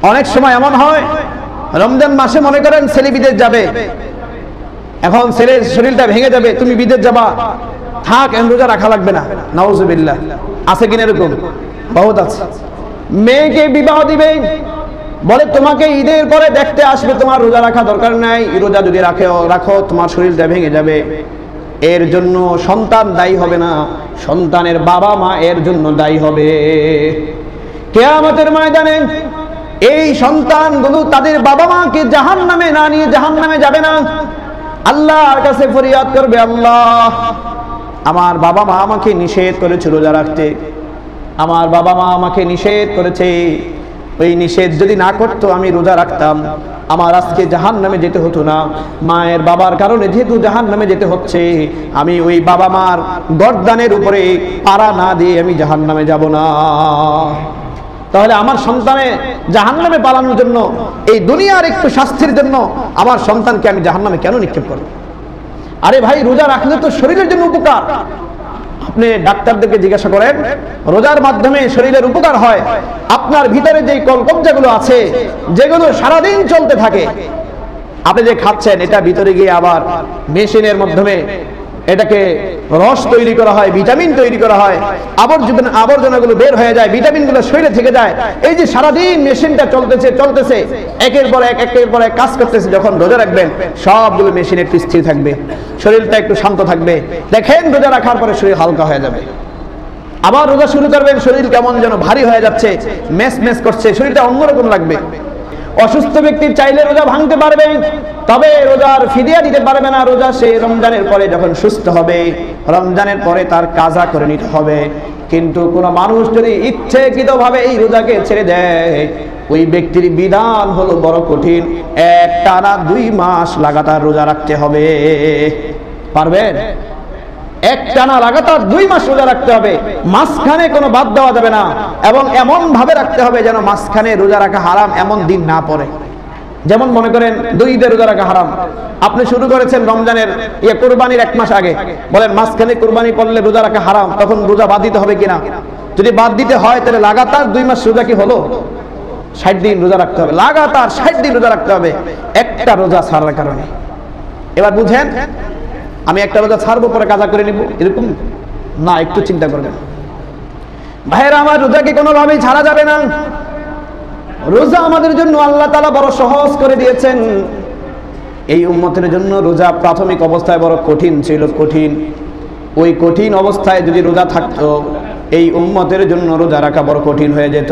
অনেক সময় এমন হয় রমজান মাসে মনে করেন ছেলে বিদেশ যাবে, এখন ছেলের শরীরটা ভেঙে যাবে, তুমি বিদেশ যাবা, থাক এখন রোজা রাখা লাগবে না। নাউজুবিল্লাহ, আছে কিনা এরকম? বহুত আছে। মেয়েকে বিবাহ দিবে, বলে তোমাকে ঈদের পরে দেখতে আসবে, তোমার রোজা রাখা দরকার নাই, রোজা যদি রাখো তোমার শরীরটা ভেঙে যাবে। এর জন্য সন্তান দায়ী হবে না, সন্তানের বাবা মা এর জন্য দায়ী হবে। কিয়ামতের ময়দানে এই সন্তানগুলো তাদের বাবা মাকে জাহান্নামে না নিয়ে জাহান্নামে যাবে না, আল্লাহর কাছে ফরিয়াদ করবে, আল্লাহ আমার বাবা মা আমাকে নিষেধ করেছে রোজা রাখতে, আমার বাবা মা আমাকে নিষেধ করেছে, ওই নিষেধ যদি না করতো আমি রোজা রাখতাম, আমার আজকে জাহান্নামে যেতে হতো না। মায়ের বাবার কারণে যেহেতু জাহান্নামে যেতে হচ্ছে, আমি ওই বাবা মার গর্দানের উপরে পাড়া না দিয়ে আমি জাহান্নামে যাব না। তাহলে আমার সন্তানে জাহান্নামে পালানোর জন্য, এই দুনিয়ার একটু শাস্তির জন্য আমার সন্তানকে আমি জাহান্নামে কেন নিক্ষেপ করব? আরে ভাই, রোজা রাখলে তো শরীরের জন্য উপকার। আপনি ডাক্তারদেরকে জিজ্ঞাসা করেন, রোজার মাধ্যমে শরীরের উপকার হয়। আপনার ভিতরে যে কলকবজাগুলো আছে, যেগুলো সারাদিন চলতে থাকে, আপনি যে খাচ্ছেন, এটা ভিতরে গিয়ে আবার মেশিনের মাধ্যমে এটাকে রস তৈরি করা হয়, ভিটামিন তৈরি করা হয়, আবর্জনাগুলো বের হয়ে যায়, ভিটামিনগুলো শরীরে থেকে যায়। এই যে সারাদিন মেশিনটা চলতেছে একের পর এক কাজ করতেছে, যখন রোজা রাখবেন সবগুলো মেশিনে একটু স্থির থাকবে, শরীরটা একটু শান্ত থাকবে। দেখেন রোজা রাখার পরে শরীর হালকা হয়ে যাবে। আবার রোজা শুরু করবেন, শরীর কেমন যেন ভারী হয়ে যাচ্ছে, মেস করছে, শরীরটা অন্যরকম লাগবে। অসুস্থ ব্যক্তি চাইলে রোজা ভাঙতে পারবে, তবে রোজার ফিদিয়া দিতে পারবে না। রোজা সে রমজানের পরে যখন সুস্থ হবে, রমজানের পরে তার কাজা করে নিতে হবে। কিন্তু কোন মানুষ যদি ইচ্ছাকৃতভাবে এই রোজাকে ছেড়ে দেয়, ওই ব্যক্তির বিধান হলো বড় কঠিন। একটানা 2 মাস লাগাতার রোজা রাখতে হবে। পারবেন? একটানা লাগাতার 2 মাস রোজা রাখতে হবে, মাঝখানে কোনো বাদ দেওয়া যাবে না, এবং এমন ভাবে রাখতে হবে যেন মাঝখানে রোজা রাখা হারাম এমন দিন না পড়ে। যেমন মনে করেন 2 ঈদে রোজা রাখা হারাম, আপনি শুরু করেছেন রমজানের কুরবানির 1 মাস আগে, বলেন মাঝখানে কুরবানি করলে রোজা রাখা হারাম, তখন রোজা বাদ দিতে হবে কিনা? যদি বাদ দিতে হয় তাহলে লাগাতার 2 মাস রোজা কি হলো? 60 দিন রোজা রাখতে হবে, লাগাতার 60 দিন রোজা রাখতে হবে একটা রোজা ছাড়ার কারণে। এবার বুঝেন, আমি একটা রোজা ছাড়বো পরে কাজা করে নিব, এরকম না, একটু চিন্তা করবেন। ভাইয়েরা আমার, রোজাকে কোনোভাবেই ছাড়া যাবে না। রোজা আমাদের জন্য আল্লাহ তাআলা বড় সহজ করে দিয়েছেন। এই উম্মতের জন্য রোজা প্রাথমিক অবস্থায় বড় কঠিন ছিল, কঠিন। ওই কঠিন অবস্থায় যদি রোজা থাকতো, এই উম্মতের জন্য রোজা রাখা বড় কঠিন হয়ে যেত।